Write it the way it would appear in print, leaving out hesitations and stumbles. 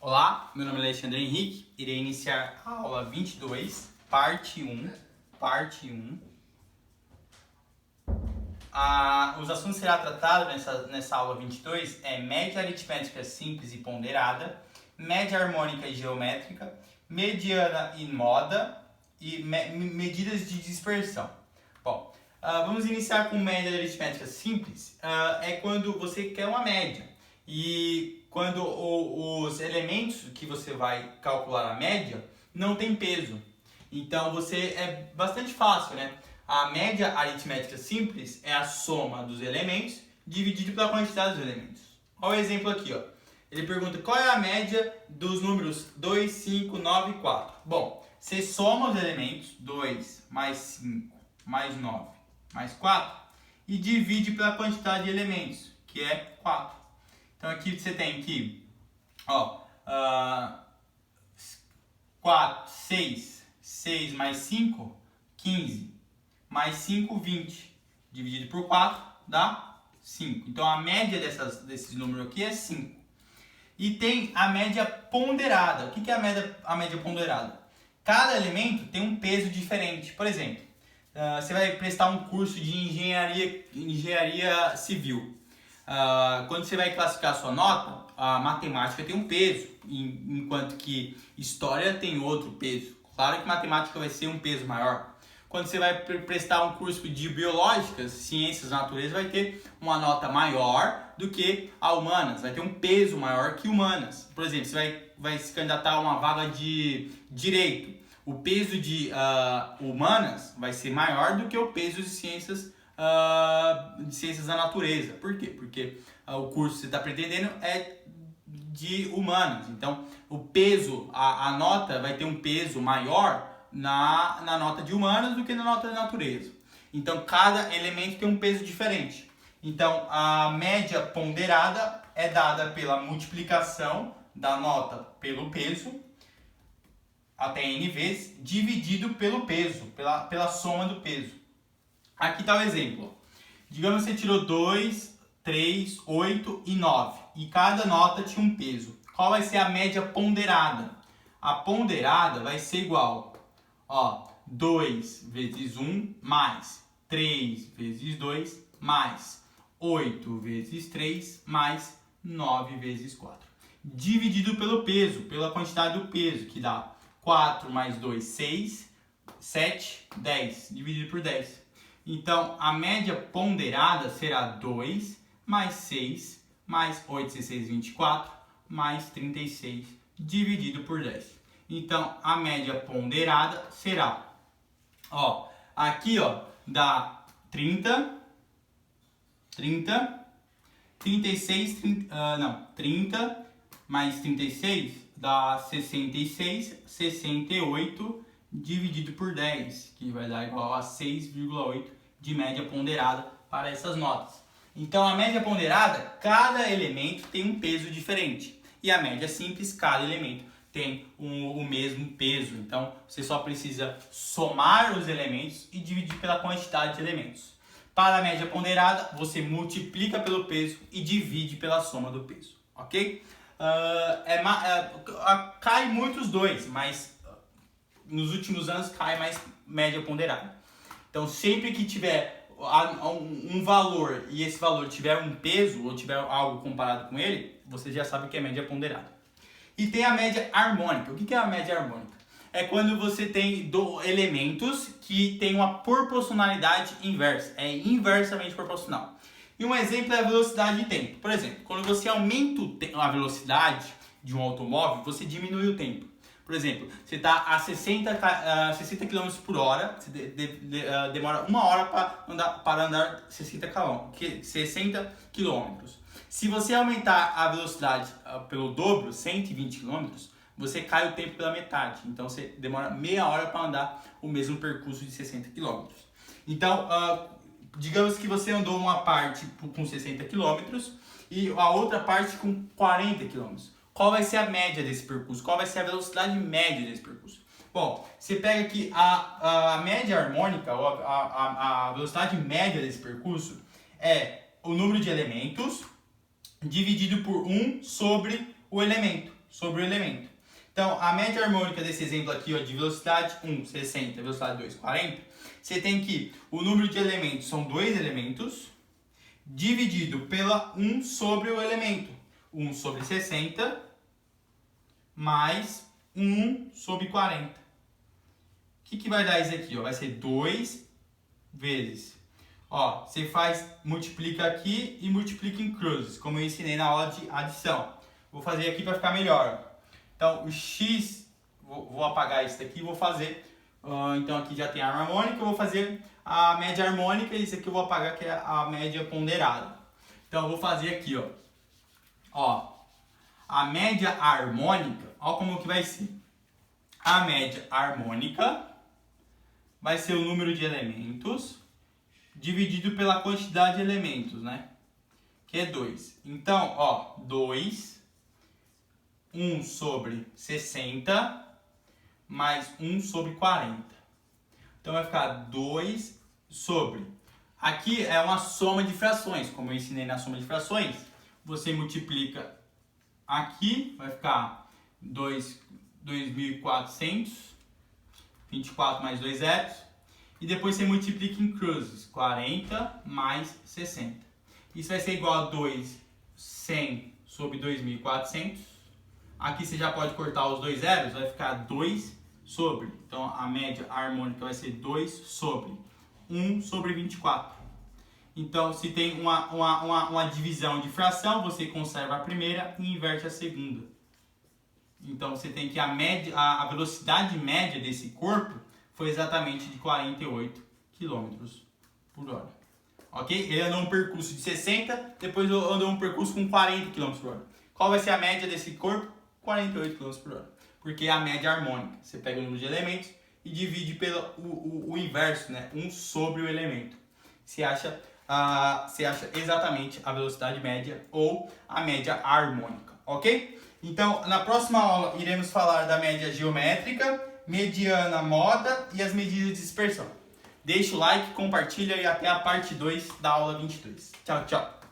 Olá, meu nome é Alexandre Henrique, irei iniciar a aula 22, parte 1. Os assuntos que será tratado nessa aula 22 é média aritmética simples e ponderada, média harmônica e geométrica, mediana e moda e medidas de dispersão. Bom, vamos iniciar com média aritmética simples. É quando você quer uma média e quando os elementos que você vai calcular a média não tem peso. Então é bastante fácil, né? A média aritmética simples é a soma dos elementos dividido pela quantidade dos elementos. Olha o exemplo aqui, ó. Ele pergunta qual é a média dos números 2, 5, 9 e 4. Bom, você soma os elementos 2 mais 5 mais 9 mais 4 e divide pela quantidade de elementos, que é 4. Então aqui você tem que, 4, 6 mais 5, 15, mais 5, 20. Dividido por 4 dá 5. Então a média desses números aqui é 5. E tem a média ponderada. O que é a média ponderada? Cada elemento tem um peso diferente. Por exemplo, você vai prestar um curso de engenharia civil. Quando você vai classificar a sua nota, a matemática tem um peso, enquanto que história tem outro peso. Claro que matemática vai ser um peso maior. Quando você vai prestar um curso de biológicas, ciências da natureza, vai ter uma nota maior do que a humanas, vai ter um peso maior que humanas. Por exemplo, você vai se candidatar a uma vaga de direito. O peso de humanas vai ser maior do que o peso de ciências da natureza. Por quê? Porque o curso que você está pretendendo é de humanas. Então, o peso, a nota vai ter um peso maior na nota de humanas do que na nota de natureza. Então, cada elemento tem um peso diferente. Então, a média ponderada é dada pela multiplicação da nota pelo peso, até n vezes, dividido pelo peso, pela soma do peso. Aqui está o exemplo. Digamos que você tirou 2, 3, 8 e 9. E cada nota tinha um peso. Qual vai ser a média ponderada? A ponderada vai ser igual 2 vezes 1 mais 3 vezes 2 mais 8 vezes 3 mais 9 vezes 4. Dividido pelo peso, pela quantidade do peso, que dá 4 mais 2, 6, 7, 10. Dividido por 10. Então, a média ponderada será 2 mais 6 mais 8, 16, 24 mais 36 dividido por 10. Então, a média ponderada será, aqui dá 30 mais 36 dá 66, 68 dividido por 10, que vai dar igual a 6,8 de média ponderada para essas notas. Então, a média ponderada, cada elemento tem um peso diferente. E a média simples, cada elemento tem o mesmo peso. Então, você só precisa somar os elementos e dividir pela quantidade de elementos. Para a média ponderada, você multiplica pelo peso e divide pela soma do peso. Ok? Cai muito os dois, mas nos últimos anos cai mais média ponderada. Então, sempre que tiver um valor e esse valor tiver um peso ou tiver algo comparado com ele, você já sabe que é média ponderada. E tem a média harmônica. O que é a média harmônica? É quando você tem elementos que têm uma proporcionalidade inversa. É inversamente proporcional. E um exemplo é a velocidade de tempo. Por exemplo, quando você aumenta a velocidade de um automóvel, você diminui o tempo. Por exemplo, você está a 60 km por hora, você demora 1 hora para andar 60 km. Se você aumentar a velocidade pelo dobro, 120 km, você cai o tempo pela metade. Então, você demora meia hora para andar o mesmo percurso de 60 km. Então, digamos que você andou uma parte com 60 km e a outra parte com 40 km. Qual vai ser a média desse percurso? Qual vai ser a velocidade média desse percurso? Bom, você pega aqui a média harmônica, ou a velocidade média desse percurso, é o número de elementos dividido por 1 sobre o elemento. sobre o elemento. Então, a média harmônica desse exemplo aqui, ó, de velocidade 1, 60, velocidade 2, 40, você tem que o número de elementos são 2 elementos, dividido pela 1 sobre o elemento. 1 sobre 60, mais 1 sobre 40. O que vai dar isso aqui? Ó? Vai ser 2 vezes. Ó, você multiplica aqui e multiplica em cruzes, como eu ensinei na aula de adição. Vou fazer aqui para ficar melhor. Ó. Então, o x, vou apagar isso daqui e vou fazer. Então, aqui já tem a harmônica, eu vou fazer a média harmônica e isso aqui eu vou apagar, que é a média ponderada. Então, eu vou fazer aqui, ó, a média harmônica, ó como que vai ser. A média harmônica vai ser o número de elementos dividido pela quantidade de elementos, né? Que é 2. Então, ó, 2, 1 sobre 60, mais 1 sobre 40. Então, vai ficar 2 sobre... Aqui é uma soma de frações, como eu ensinei na soma de frações. Você multiplica aqui, vai ficar 2.400, 24 mais 2 zeros. E depois você multiplica em cruzes, 40 mais 60. Isso vai ser igual a 2.100 sobre 2.400. Aqui você já pode cortar os 2 zeros, vai ficar 2 sobre. Então a média harmônica vai ser 2 sobre 1 sobre 24. Então se tem uma divisão de fração, você conserva a primeira e inverte a segunda. Então você tem que a velocidade média desse corpo foi exatamente de 48 km por hora. Ok? Ele andou um percurso de 60, depois andou um percurso com 40 km por hora. Qual vai ser a média desse corpo? 48 km por hora. Porque é a média harmônica. Você pega o número de elementos e divide pelo o inverso, né? 1 sobre o elemento. Você acha exatamente a velocidade média ou a média harmônica. Ok? Então, na próxima aula, iremos falar da média geométrica, mediana moda e as medidas de dispersão. Deixa o like, compartilha e até a parte 2 da aula 22. Tchau, tchau!